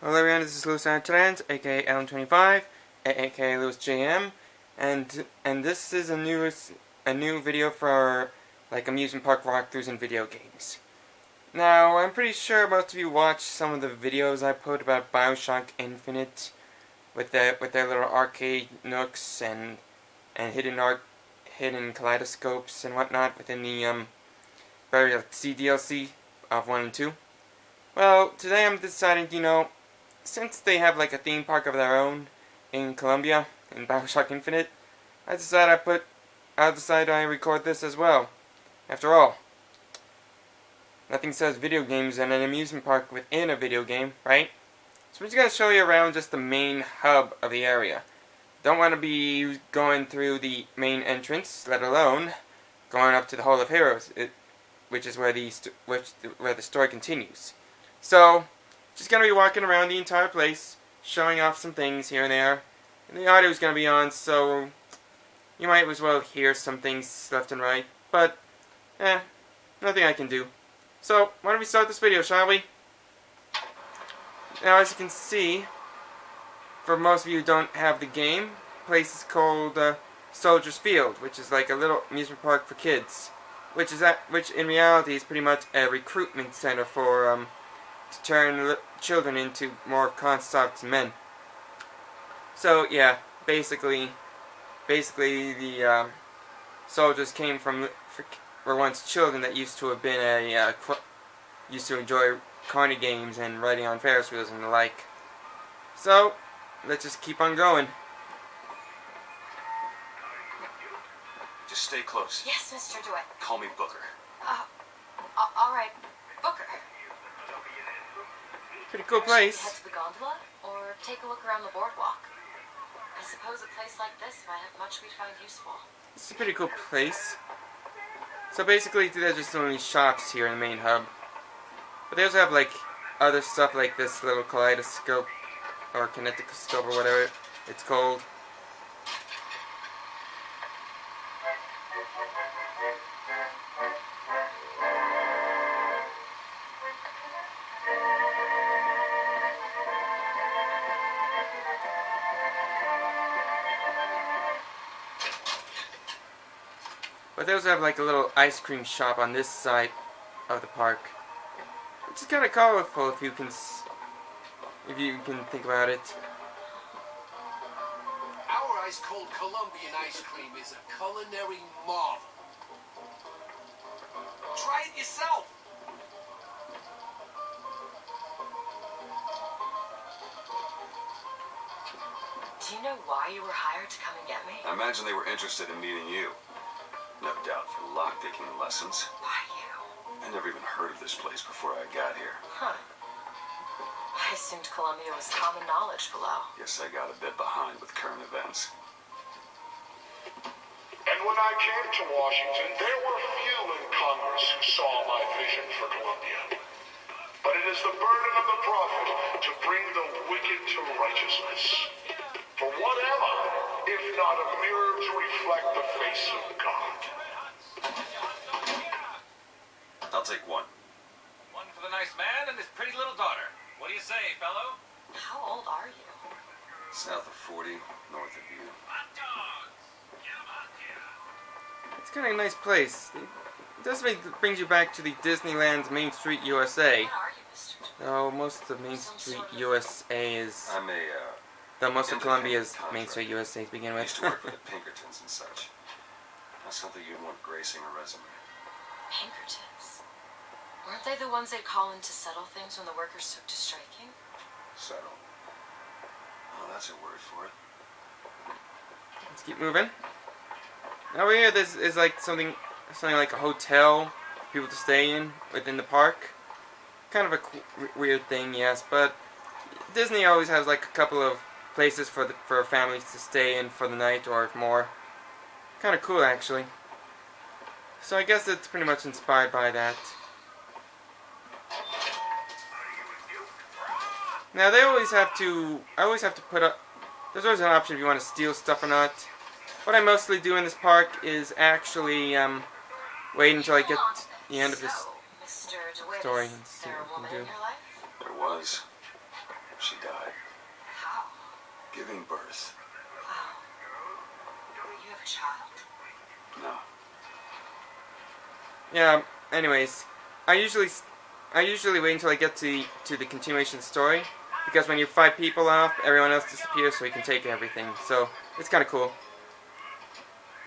Hello everyone, this is Louis Trans, aka LM25, aka Louis JM, and this is a new video for like amusement park walkthroughs in video games. Now, I'm pretty sure most of you watched some of the videos I put about Bioshock Infinite with their little arcade nooks and hidden kaleidoscopes and whatnot within the very DLC of 1 and 2. Well, today I'm deciding, since they have like a theme park of their own in Colombia in Bioshock Infinite, I decided I record this as well. After all, nothing says video games than an amusement park within a video game, right? So I'm just gonna show you around just the main hub of the area. Don't want to be going through the main entrance, let alone going up to the Hall of Heroes, which is where the story continues. So, just going to be walking around the entire place, showing off some things here and there. And the audio is going to be on, so you might as well hear some things left and right. But, nothing I can do. So, why don't we start this video, shall we? Now, as you can see, for most of you who don't have the game, the place is called Soldier's Field, which is like a little amusement park for kids. Which in reality is pretty much a recruitment center for to turn children into more construct men. So yeah, basically the soldiers were once children that used to have been used to enjoy carny games and riding on Ferris wheels and the like. So let's just keep on going. Just stay close. Yes, Mr. DeWitt. Call me Booker. All right, Booker. Pretty cool Should we head place. to the gondola, or take a look around the boardwalk? I suppose a place like this might have much we'd find useful. It's a pretty cool place. So basically, there's just only shops here in the main hub. But they also have like other stuff like this little kaleidoscope or kinetoscope or whatever it's called. But they also have like a little ice cream shop on this side of the park, which is kind of colorful if you can think about it. Our ice-cold Colombian ice cream is a culinary marvel. Try it yourself. Do you know why you were hired to come and get me? I imagine they were interested in meeting you. No doubt for lockpicking lessons. Why you? I never even heard of this place before I got here. Huh. I assumed Colombia was common knowledge below. Guess I got a bit behind with current events. And when I came to Washington, there were few in Congress who saw my vision for Colombia. But it is the burden of the prophet to bring the wicked to righteousness. For what am I, if not a mirror to reflect the face of God? I'll take one. One for the nice man and his pretty little daughter. What do you say, fellow? How old are you? South of 40, north of you. Hot dogs! Get 'em out here! It's kind of a nice place. It does brings you back to the Disneyland's Main Street USA. What are you, Mr. DeWitt? Though most of Main Street USA is, I'm a, though most of Colombia's independent Main Street USA to begin used with. to work for the Pinkertons and such. That's something you'd want gracing a resume. Pinkertons. Weren't they the ones they'd call in to settle things when the workers took to striking? Settle. Oh, that's a word for it. Let's keep moving. Over here, this is like something like a hotel for people to stay in within the park. Kind of a weird thing, yes, but Disney always has like a couple of places for families to stay in for the night or more. Kind of cool, actually. So I guess it's pretty much inspired by that. Now I always have to put up. There's always an option if you want to steal stuff or not. What I mostly do in this park is actually wait until I get to the end of this Mr. DeWitt, story is and see there what a we woman can in do. your life? There was. She died. How? Giving birth. Wow. You have a child? No. Yeah. Anyways, I usually wait until I get to the continuation of the story, because when you fight people off, everyone else disappears, so you can take everything. So it's kind of cool.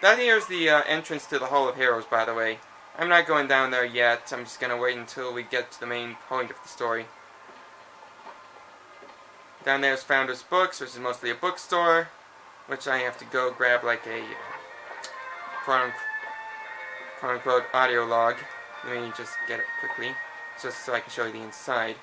That here is the entrance to the Hall of Heroes, by the way. I'm not going down there yet. I'm just gonna wait until we get to the main point of the story. Down there is Founders Books, which is mostly a bookstore, which I have to go grab like a quote-unquote audio log. Let me just get it quickly, just so I can show you the inside.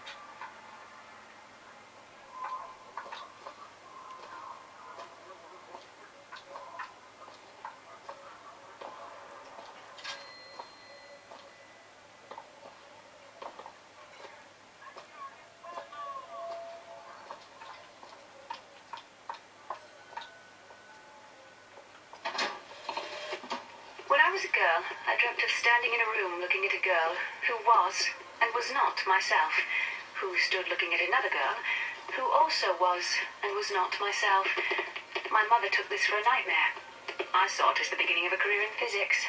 When I was a girl, I dreamt of standing in a room looking at a girl who was and was not myself, who stood looking at another girl who also was and was not myself. My mother took this for a nightmare. I saw it as the beginning of a career in physics.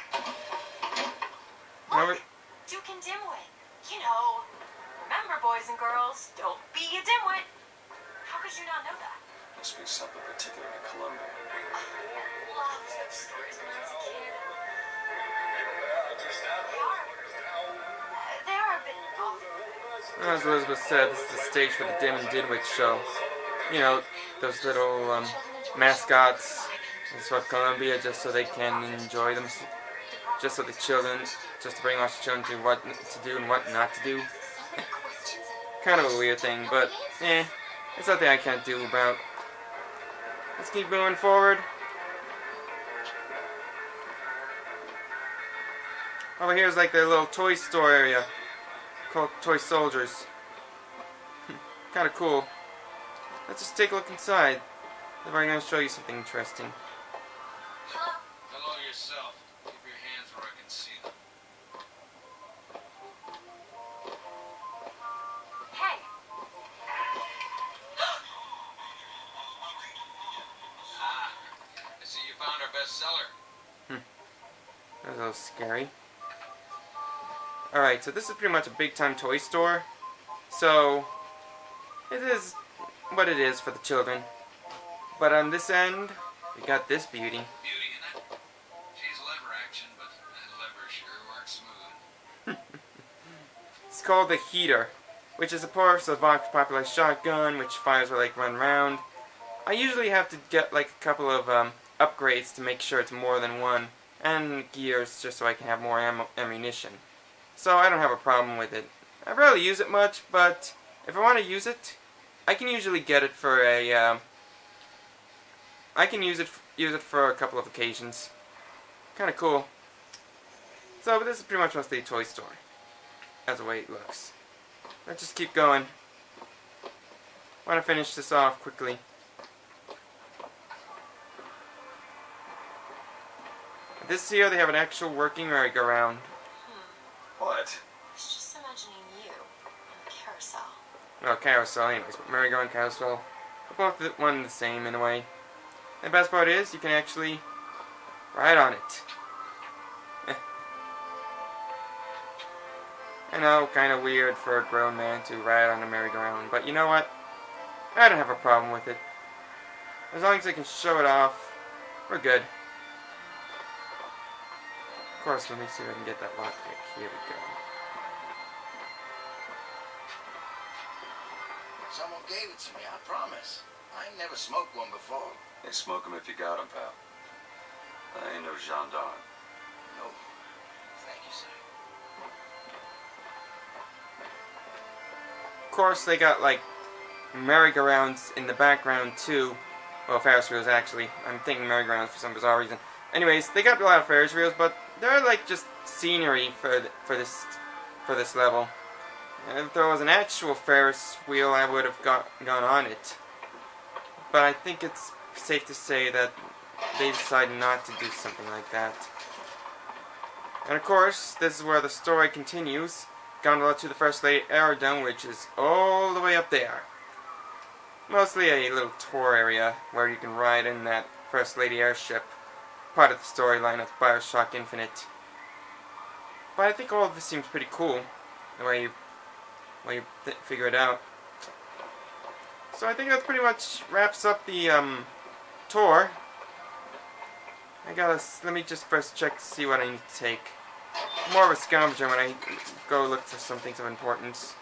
Remember? Duke and Dimwit. You know. Remember, boys and girls, don't be a dimwit. How could you not know that? Must be something particular to Columbia. Lots of stories when I was a kid. They are a bit off. As Elizabeth said, this is the stage for the Dim and Dinwick show. You know, those little mascots of Columbia, just so they can enjoy them, just so the children, just to brainwash the children to what to do and what not to do. Kind of a weird thing, but it's nothing I can't do about. Let's keep moving forward. Over here is like their little toy store area called Toy Soldiers. Kind of cool. Let's just take a look inside. I'm going to show you something interesting. Hello? Hello yourself. Keep your hands where I can see them. Hey. I see you found our bestseller. That was a little scary. Alright, so this is pretty much a big-time toy store. So, it is what it is for the children. But on this end, we got this beauty. Beauty in it. She's lever action, but that lever sure works smooth. It's called the Heater, which is of course a Vox Populi shotgun, which fires will like run round. I usually have to get like a couple of upgrades to make sure it's more than one, and gears just so I can have more ammunition. So I don't have a problem with it. I rarely use it much, but if I want to use it, I can usually get it for a. I can use it for a couple of occasions. Kind of cool. So this is pretty much mostly a toy store, as the way it looks. Let's just keep going. I want to finish this off quickly. This here, they have an actual working merry-go-round. What? I was just imagining you on the carousel. Well, carousel anyways, but merry-go-round carousel are both one and the same in a way. And the best part is, you can actually ride on it. I know, kind of weird for a grown man to ride on a merry-go-round, but you know what? I don't have a problem with it. As long as I can show it off, we're good. Of course, let me see if I can get that lockpick. Here we go. Someone gave it to me, I promise. I ain't never smoked one before. Hey, smoke 'em if you got 'em, pal. I ain't no gendarme. No. Thank you, sir. Of course, they got like merry-go-rounds in the background too. Well, Ferris wheels actually. I'm thinking merry-go-rounds for some bizarre reason. Anyways, they got a lot of Ferris wheels, but they're like just scenery for this level. If there was an actual Ferris wheel, I would have gone on it. But I think it's safe to say that they decided not to do something like that. And of course, this is where the story continues. Gondola to the First Lady Aerodrome, which is all the way up there. mostly a little tour area where you can ride in that First Lady airship, part of the storyline of Bioshock Infinite. But I think all of this seems pretty cool, the way you figure it out. So I think that pretty much wraps up the tour. Let me just first check to see what I need to take. More of a scavenger when I go look for some things of importance.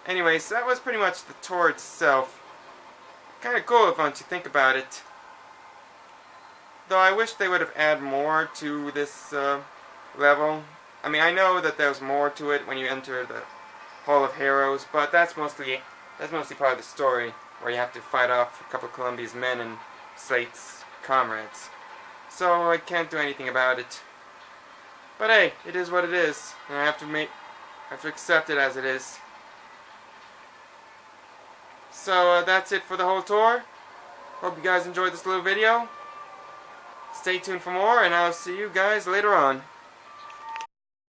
Anyways, that was pretty much the tour itself. Kind of cool once you think about it. Though I wish they would have added more to this level. I mean, I know that there's more to it when you enter the Hall of Heroes, but that's mostly part of the story, where you have to fight off a couple of Columbia's men and Slate's comrades. So I can't do anything about it. But hey, it is what it is, and I have to accept it as it is. So that's it for the whole tour. Hope you guys enjoyed this little video. Stay tuned for more, and I'll see you guys later on.